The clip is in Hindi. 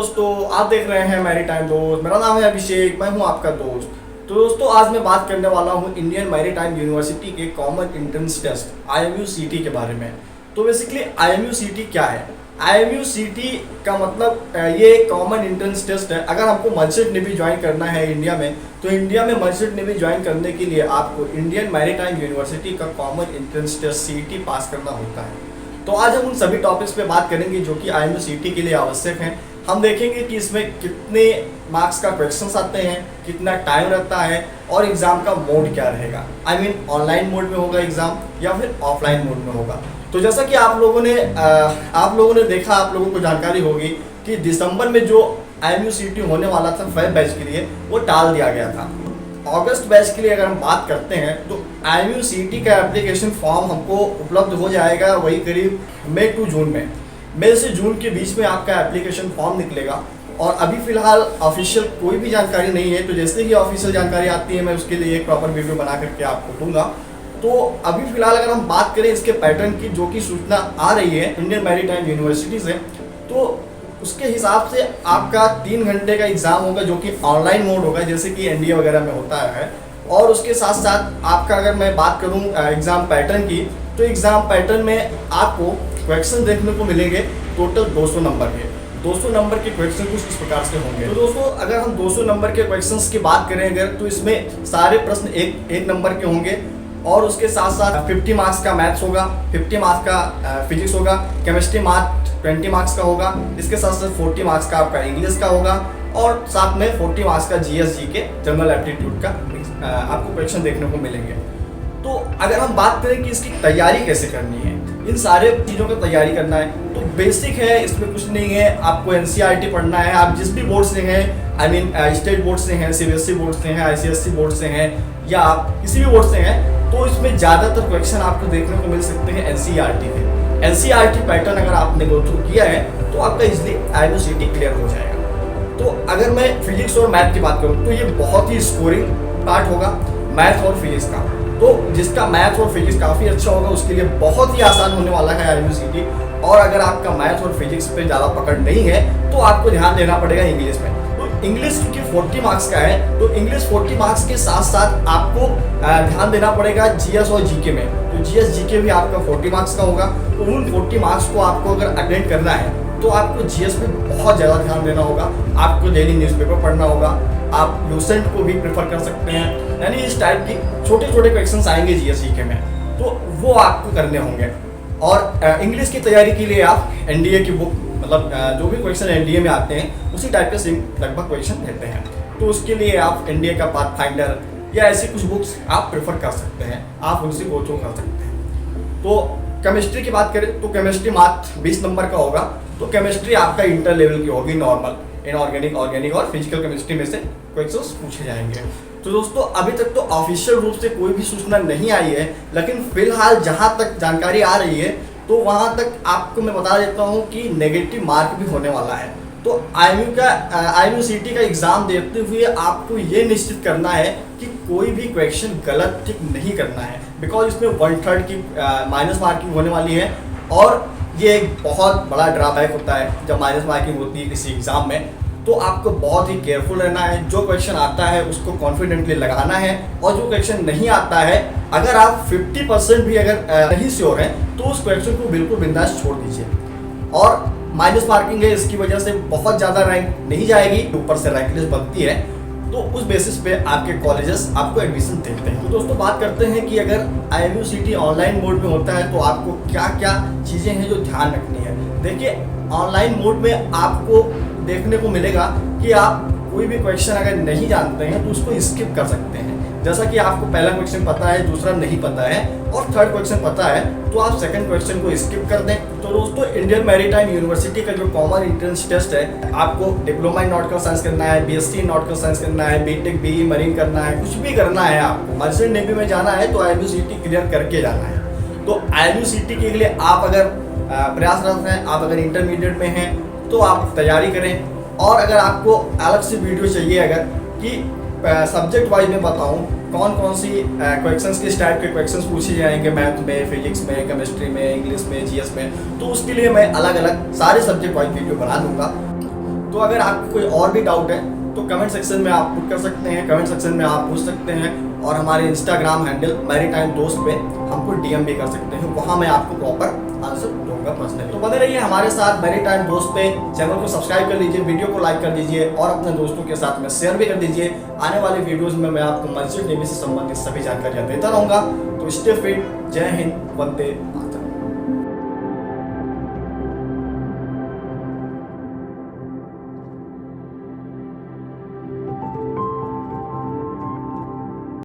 दोस्तों, आप देख रहे हैं मैरीटाइम दोस्त। मेरा नाम है अभिषेक, मैं हूं आपका दोस्त। तो दोस्तों, आज मैं बात करने वाला हूं इंडियन मैरीटाइम यूनिवर्सिटी के कॉमन एंट्रेंस टेस्ट IMUCT के बारे में। तो बेसिकली IMUCT क्या है? IMUCT का मतलब ये एक कॉमन एंट्रेंस टेस्ट है। अगर हमको मर्चेंट नेवी ज्वाइन करना है इंडिया में, तो इंडिया में मर्चेंट नेवी ज्वाइन करने के लिए आपको इंडियन मैरीटाइम यूनिवर्सिटी का कॉमन एंट्रेंस टेस्ट CET पास करना होता है। तो आज हम उन सभी टॉपिक्स पे बात करेंगे जो कि IMUCT के लिए आवश्यक हैं। हम देखेंगे कि इसमें कितने मार्क्स का क्वेश्चंस आते हैं, कितना टाइम रहता है और एग्ज़ाम का मोड क्या रहेगा। आई मीन ऑनलाइन मोड में होगा एग्ज़ाम या फिर ऑफलाइन मोड में होगा। तो जैसा कि आप लोगों ने देखा, आप लोगों को जानकारी होगी कि दिसंबर में जो IMUCT होने वाला था फेब बैच के लिए, वो टाल दिया गया था। अगस्त बैच के लिए अगर हम बात करते हैं तो IMUCT का एप्लीकेशन फॉर्म हमको उपलब्ध हो जाएगा वही करीब मई टू जून में। मई से जून के बीच में आपका एप्लीकेशन फॉर्म निकलेगा और अभी फ़िलहाल ऑफिशियल कोई भी जानकारी नहीं है। तो जैसे ही ऑफिशियल जानकारी आती है, मैं उसके लिए एक प्रॉपर वीडियो बना करके आपको दूंगा। तो अभी फ़िलहाल अगर हम बात करें इसके पैटर्न की, जो कि सूचना आ रही है इंडियन मैरीटाइम यूनिवर्सिटी से, तो उसके हिसाब से आपका 3 घंटे का एग्ज़ाम होगा जो कि ऑनलाइन मोड होगा, जैसे कि NDA वगैरह में होता है। और उसके साथ साथ आपका, अगर मैं बात करूं एग्ज़ाम पैटर्न की, तो एग्ज़ाम पैटर्न में आपको क्वेश्चन देखने को मिलेंगे टोटल 200 नंबर के। 200 नंबर के क्वेश्चन कुछ इस प्रकार से होंगे। तो दोस्तों, अगर हम 200 नंबर के क्वेश्चंस की बात करें अगर, तो इसमें सारे प्रश्न एक नंबर के होंगे और उसके साथ साथ 50 मार्क्स का मैथ्स होगा, 50 मार्क्स का फिजिक्स होगा, केमिस्ट्री मार्क्स 20 मार्क्स का होगा। इसके साथ साथ 40 मार्क्स का आपका इंग्लिश का होगा और साथ में 40 मार्क्स का GS GK जनरल एप्टीट्यूड का आपको क्वेश्चन देखने को मिलेंगे। तो अगर हम बात करें कि इसकी तैयारी कैसे करनी है, इन सारे चीज़ों की तैयारी करना है, तो बेसिक है, इसमें कुछ नहीं है। आपको NCERT पढ़ना है। आप जिस भी बोर्ड से हैं, आई मीन स्टेट बोर्ड से हैं, CBSE बोर्ड से हैं, ICSE बोर्ड से हैं या आप किसी भी बोर्ड से हैं, तो इसमें ज़्यादातर क्वेश्चन आपको देखने को मिल सकते हैं NCERT के। NCERT पैटर्न अगर आपने गो थ्रू किया है तो आपका इजिली IMUCT क्लियर हो जाएगा। तो अगर मैं फिजिक्स और मैथ की बात करूँ तो ये बहुत ही स्कोरिंग पार्ट होगा, मैथ और फिजिक्स का। तो जिसका मैथ और फिजिक्स काफ़ी अच्छा होगा उसके लिए बहुत ही आसान होने वाला है IMUCT। और अगर आपका मैथ और फिजिक्स पे ज़्यादा पकड़ नहीं है तो आपको ध्यान देना पड़ेगा इंग्लिश में। तो इंग्लिश क्योंकि 40 मार्क्स का है, तो इंग्लिश 40 मार्क्स के साथ साथ आपको ध्यान देना पड़ेगा GS और GK में। तो GS GK भी आपका 40 मार्क्स का होगा। तो उन 40 मार्क्स को आपको अगर अटेंड करना है तो आपको GS पे बहुत ज़्यादा ध्यान देना होगा। आपको डेली न्यूज़पेपर पढ़ना होगा, आप लूसेंट को भी प्रेफर कर सकते हैं। यानी इस टाइप की छोटे छोटे क्वेश्चंस आएंगे GS GK में, तो वो आपको करने होंगे। और इंग्लिश की तैयारी के लिए आप NDA की बुक, मतलब जो भी क्वेश्चन NDA में आते हैं उसी टाइप के लगभग क्वेश्चन रहते हैं। तो उसके लिए आप NDA का पाथफाइंडर या ऐसी कुछ बुक्स आप प्रेफर कर सकते हैं, आप उनसे गो थ्रू कर सकते हैं। तो केमिस्ट्री की बात करें तो केमिस्ट्री मात्र 20 नंबर का होगा। तो केमिस्ट्री आपका इंटर लेवल की होगी, नॉर्मल, इनऑर्गेनिक, ऑर्गेनिक और फिजिकल केमिस्ट्री में से क्वेश्चंस पूछे जाएंगे। तो दोस्तों, अभी तक तो ऑफिशियल रूप से कोई भी सूचना नहीं आई है, लेकिन फिलहाल जहां तक जानकारी आ रही है तो वहां तक आपको मैं बता देता हूं कि नेगेटिव मार्क भी होने वाला है। तो IMUCT का एग्ज़ाम देते हुए आपको ये निश्चित करना है कि कोई भी क्वेश्चन गलत टिक नहीं करना है, बिकॉज इसमें 1/3 की माइनस मार्किंग होने वाली है। और ये एक बहुत बड़ा ड्रॉबैक होता है जब माइनस मार्किंग होती है किसी एग्ज़ाम में। तो आपको बहुत ही केयरफुल रहना है। जो क्वेश्चन आता है उसको कॉन्फिडेंटली लगाना है और जो क्वेश्चन नहीं आता है, अगर आप 50% भी अगर नहीं श्योर हैं तो उस क्वेश्चन को बिल्कुल बिंदास छोड़ दीजिए। और माइनस मार्किंग है, इसकी वजह से बहुत ज़्यादा रैंक नहीं जाएगी, ऊपर से रैंक लिस्ट बनती है, तो उस बेसिस पे आपके कॉलेजेस आपको एडमिशन देते हैं। तो दोस्तों, बात करते हैं कि अगर IMUCT ऑनलाइन मोड में होता है तो आपको क्या क्या चीज़ें हैं जो ध्यान रखनी है। देखिए, ऑनलाइन मोड में आपको देखने को मिलेगा कि आप कोई भी क्वेश्चन अगर नहीं जानते हैं तो उसको स्किप कर सकते हैं। जैसा कि आपको पहला क्वेश्चन पता है, दूसरा नहीं पता है और थर्ड क्वेश्चन पता है, तो आप सेकंड क्वेश्चन को स्किप कर दें। तो दोस्तों, इंडियन मैरीटाइम यूनिवर्सिटी का जो कॉमन एंट्रेंस टेस्ट है, आपको डिप्लोमा इन नॉटिकल साइंस करना है, BSc इन नॉटिकल साइंस करना है, BTech BE मरीन करना है, कुछ भी करना है, आपको मर्चेंट नेवी में जाना है तो IMUCT क्लियर करके जाना है। तो IMUCT के लिए आप अगर प्रयासरत हैं, आप अगर इंटरमीडिएट में हैं तो आप तैयारी करें। और अगर आपको अलग से वीडियो चाहिए अगर कि सब्जेक्ट वाइज में बताऊं कौन कौन सी क्वेश्चंस किस टाइप के क्वेश्चंस पूछे जाएंगे मैथ में, फिजिक्स में, केमिस्ट्री में, इंग्लिश में, GS में, तो उसके लिए मैं अलग अलग सारे सब्जेक्ट वाइज वीडियो बना दूंगा। तो अगर आपको कोई और भी डाउट है तो कमेंट सेक्शन में आप पुट कर सकते हैं, कमेंट सेक्शन में आप पूछ सकते हैं, और हमारे इंस्टाग्राम हैंडल मैरीटाइम दोस्त पे हमको डीएम भी कर सकते हैं, वहाँ मैं आपको प्रॉपर आंसर दूंगा पर्सनली। तो बने रहिए हमारे साथ मैरीटाइम दोस्त पे। चैनल को सब्सक्राइब कर लीजिए, वीडियो को लाइक कर दीजिए और अपने दोस्तों के साथ में शेयर भी कर दीजिए। आने वाले वीडियोस में मैं आपको मस्जिद नेवी से संबंधित सभी जानकारियाँ देता रहूँगा। तो स्टे फिट, जय हिंद, वंदे।